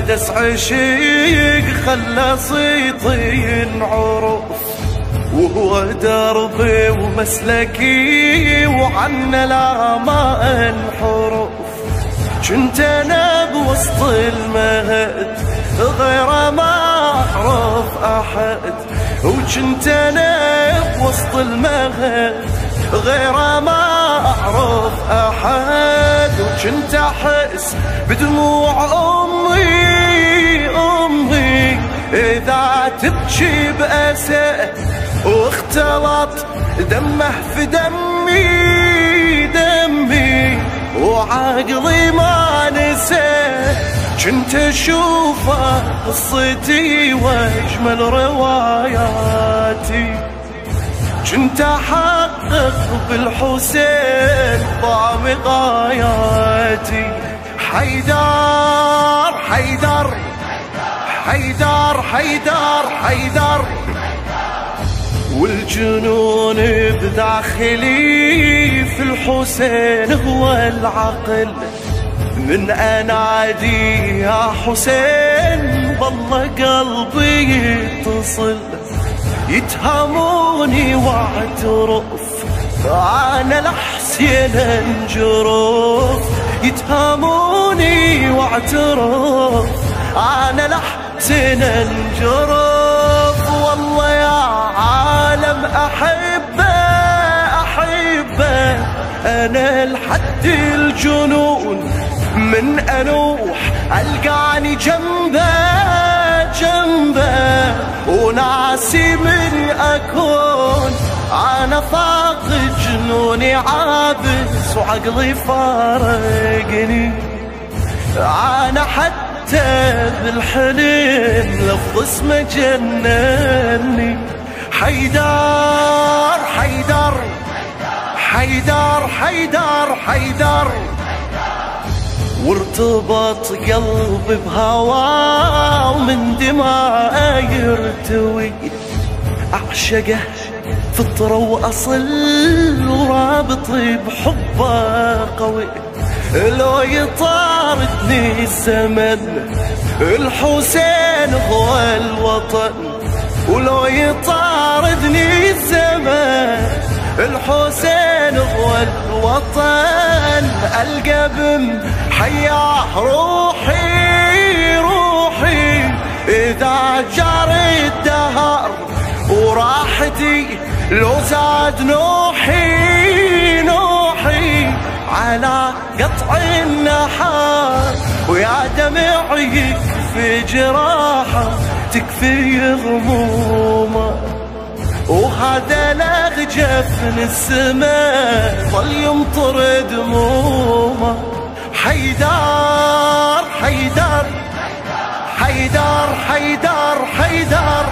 مقدس عشيق خلى صيتي ينعرف، وهو دربي ومسلكي وعنا لا ما انحرف. كنت انا بوسط المهد غير ما اعرف احد، وكنت انا بوسط المهد غير ما اعرف احد. وكنت احس بدموع امي اذا تبكي بأسى، واختلط دمه في دمي وعقلي ما نسى. كنت اشوفه قصتي واجمل رواياتي، كنت احقق بالحسين ضام غاياتي. حيدر حيدر حيدر حيدر حيدر، والجنون بداخلي في الحسين هو العقل. من انادي يا حسين بالله قلبي يتصل، يتهموني واعترف انا لحسين انجرف. يتهموني واعترف انا لحسين انجرف. والله يا عالم احبه انا لحد الجنون، من انوح القاني جنبه وناسي من اكون. انا فاق جنوني عابس وعقلي فارقني، انا حتى بالحلم لفظ اسمه جنني. حيدر حيدر حيدر حيدر حيدر، وارتبط قلبي بهواه ومن دماء يرتوي. اعشقه فطرة واصل ورابطي بحبه قوي. لو يطاردني الزمن الحسين هو الوطن، ولو يطاردني الزمن الحسين هو الوطن. ألقى بمحياه روحي إذا جرى الدهر، وراحتي لو زاد نوحي على قطع النحار. ويا دمعي يكفي جراحه تكفي غمومه، وهذا لغجفن السماء ظل يمطر دمومه. حيدر حيدر حيدر حيدر حيدر،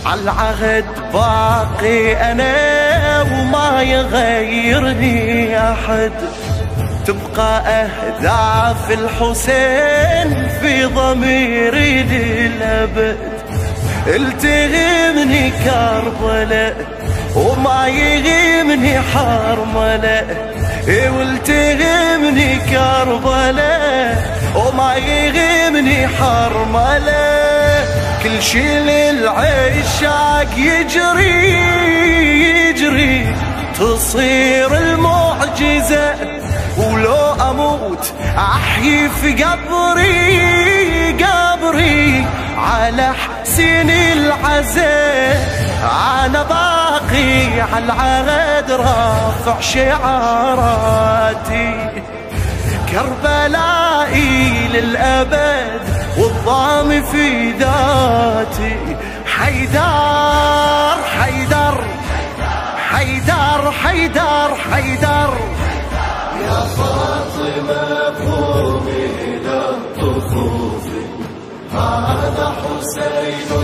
عالعهد باقي انا وما يغيرني احد. تبقى اهداف الحسين في ضميري للابد. التهمني كربلاء وما يغيمني حرملة، والتهمني كربلاء وما يغيمني حرملة. كل شي للعشاق يجري تصير المعجزة. ولو اموت احيي في قبري على حسين العزاء. انا باقي على العهد رافع شعاراتي، كربلائي للابد والضام في ذاتي. حيدر حيدر حيدر حيدر حيدر، يا فاطمة قومي إلى الطفوف، هذا حسين